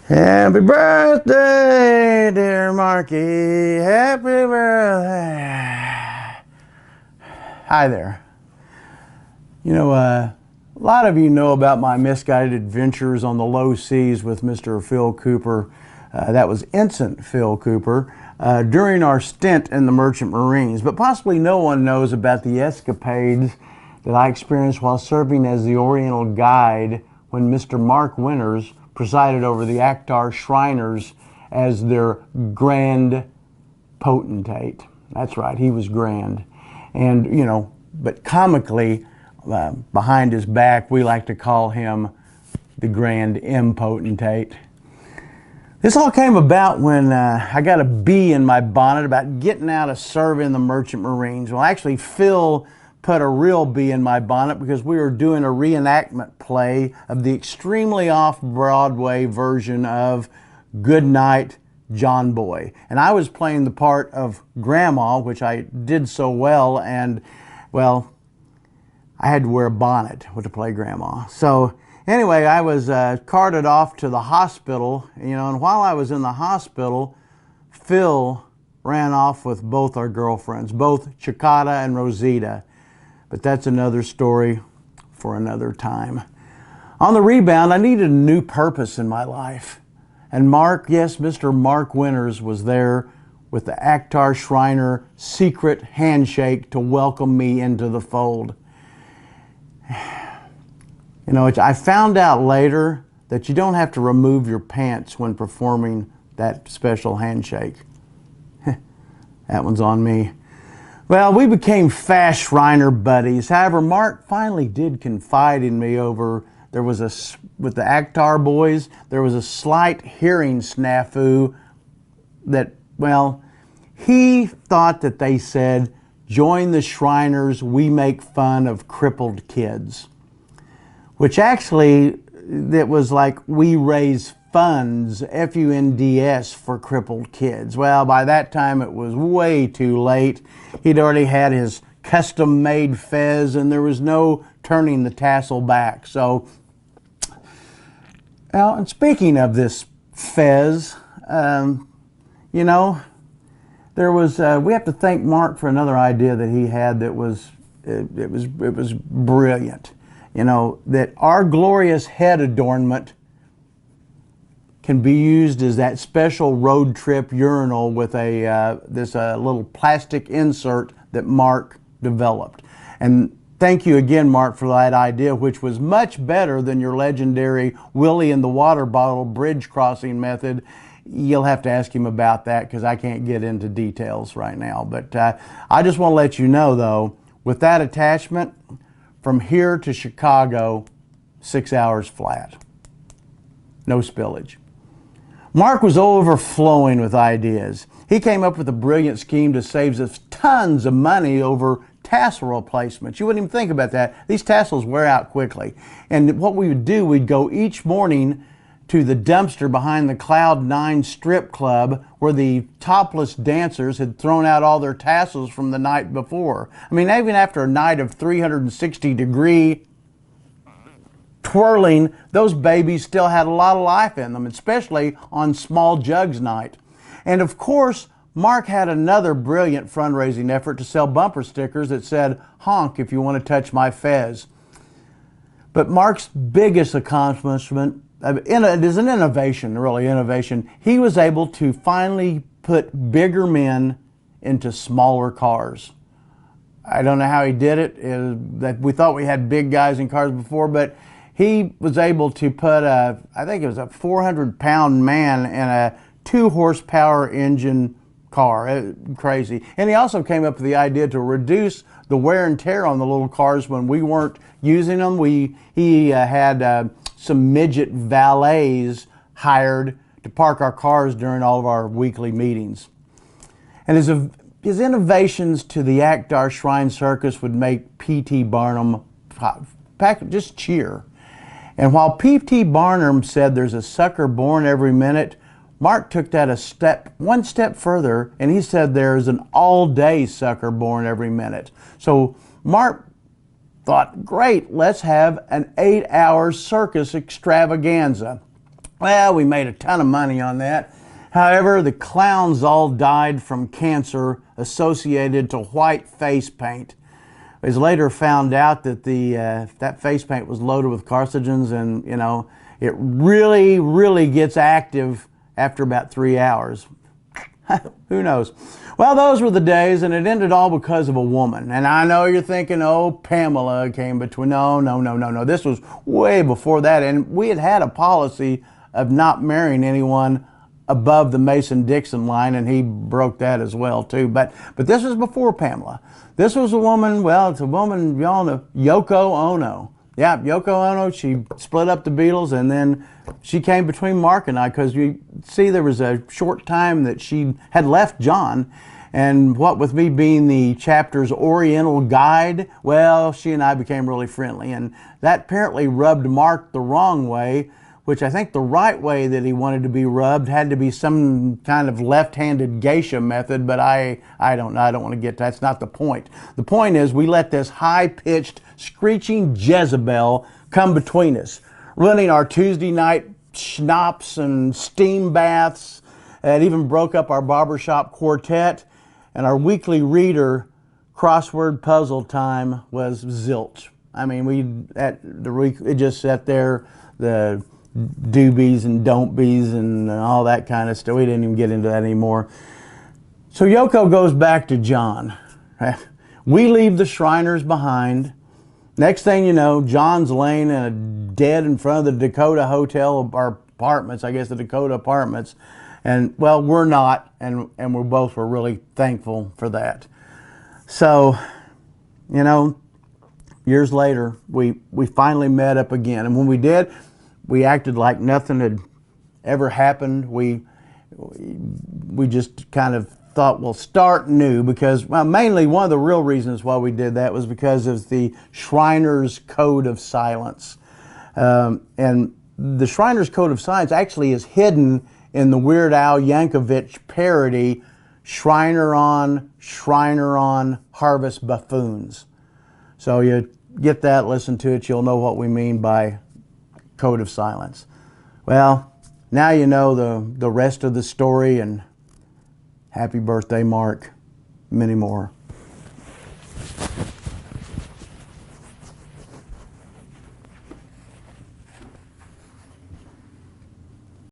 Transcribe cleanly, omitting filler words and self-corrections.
Happy birthday, dear Marky. Happy birthday. Hi there. A lot of you know about my misguided adventures on the low seas with Mr. Phil Cooper. That was Ensign Phil Cooper during our stint in the Merchant Marines. But possibly no one knows about the escapades that I experienced while serving as the Oriental Guide when Mr. Mark Winters presided over the Akhtar Shriners as their grand potentate. That's right, he was grand. And, but comically, behind his back, we like to call him the grand impotentate. This all came about when I got a bee in my bonnet about getting out of serving the Merchant Marines. Well, actually, Phil put a real bee in my bonnet because we were doing a reenactment play of the extremely off-Broadway version of Goodnight, John Boy. And I was playing the part of Grandma, which I did so well, and, well, I had to wear a bonnet to play Grandma. So anyway, I was carted off to the hospital, and while I was in the hospital, Phil ran off with both our girlfriends, both Chicada and Rosita. But that's another story for another time. On the rebound, I needed a new purpose in my life. And Mark, yes, Mr. Mark Winters was there with the Akhtar Shriner secret handshake to welcome me into the fold. I found out later that you don't have to remove your pants when performing that special handshake. That one's on me. Well, we became fast Shriner buddies. However, Mark finally did confide in me with the Akhtar boys, there was a slight hearing snafu that, well, he thought that they said, "Join the Shriners, we make fun of crippled kids." Which actually, that was like, we raise funds, F-U-N-D-S, for crippled kids. Well, by that time it was way too late. He'd already had his custom-made fez and there was no turning the tassel back. So, well, and speaking of this fez, there was, we have to thank Mark for another idea that he had that was, it was brilliant. That our glorious head adornment can be used as that special road trip urinal with this little plastic insert that Mark developed. And thank you again, Mark, for that idea, which was much better than your legendary Willie in the water bottle bridge crossing method. You'll have to ask him about that because I can't get into details right now. But I just want to let you know, though, with that attachment, from here to Chicago, 6 hours flat. No spillage. Mark was overflowing with ideas. He came up with a brilliant scheme to save us tons of money over tassel replacements. You wouldn't even think about that. These tassels wear out quickly. And what we would do, we'd go each morning to the dumpster behind the Cloud 9 strip club where the topless dancers had thrown out all their tassels from the night before. I mean, even after a night of 360-degree twirling, those babies still had a lot of life in them, especially on Small Jugs night. And of course, Mark had another brilliant fundraising effort to sell bumper stickers that said, "Honk if you want to touch my fez." But Mark's biggest accomplishment, it is an innovation, really innovation. He was able to finally put bigger men into smaller cars. I don't know how he did it. That we thought we had big guys in cars before, but he was able to put I think it was a 400-pound man in a 2-horsepower engine car. Crazy. And he also came up with the idea to reduce the wear and tear on the little cars when we weren't using them. He had some midget valets hired to park our cars during all of our weekly meetings. And his innovations to the Akhtar Shrine Circus would make P.T. Barnum just cheer. And while P.T. Barnum said there's a sucker born every minute, Mark took that one step further, and he said there's an all-day sucker born every minute. So Mark thought, great, let's have an 8-hour circus extravaganza. Well, we made a ton of money on that. However, the clowns all died from cancer associated to white face paint. It was later found out that that face paint was loaded with carcinogens, and it really gets active after about 3 hours. Who knows? Well, those were the days, and it ended all because of a woman. And I know you're thinking, oh, Pamela came between. No. This was way before that, and we had a policy of not marrying anyone above the Mason-Dixon line, and he broke that as well too. But this was before Pamela. This was a woman. Well, it's a woman, y'all know, Yoko Ono. Yeah, Yoko Ono. She split up the Beatles, and then she came between Mark and I, because you see there was a short time that she had left John, and what with me being the chapter's Oriental guide, well, she and I became really friendly, and that apparently rubbed Mark the wrong way, which I think the right way that he wanted to be rubbed had to be some kind of left-handed geisha method, but I don't know. I don't want to get to that. That's not the point. The point is we let this high-pitched, screeching Jezebel come between us, running our Tuesday night schnapps and steam baths. It even broke up our barbershop quartet, and our weekly reader crossword puzzle time was zilch. I mean, it just sat there, the doobies and don't be's and all that kind of stuff. We didn't even get into that anymore. So Yoko goes back to John. We leave the Shriners behind. Next thing you know, John's laying dead in front of the Dakota Hotel, our apartments, I guess the Dakota Apartments. And well, we're not, and we both were really thankful for that. So, years later, we finally met up again. And when we did, we acted like nothing had ever happened. We just kind of thought we'll start new, because, well, mainly one of the real reasons why we did that was because of the Shriners Code of Silence. And the Shriners Code of Silence actually is hidden in the Weird Al Yankovic parody, Shriner on, Harvest Buffoons. So you get that, listen to it, you'll know what we mean by Code of Silence. Well, now you know the rest of the story, and happy birthday, Mark. Many more.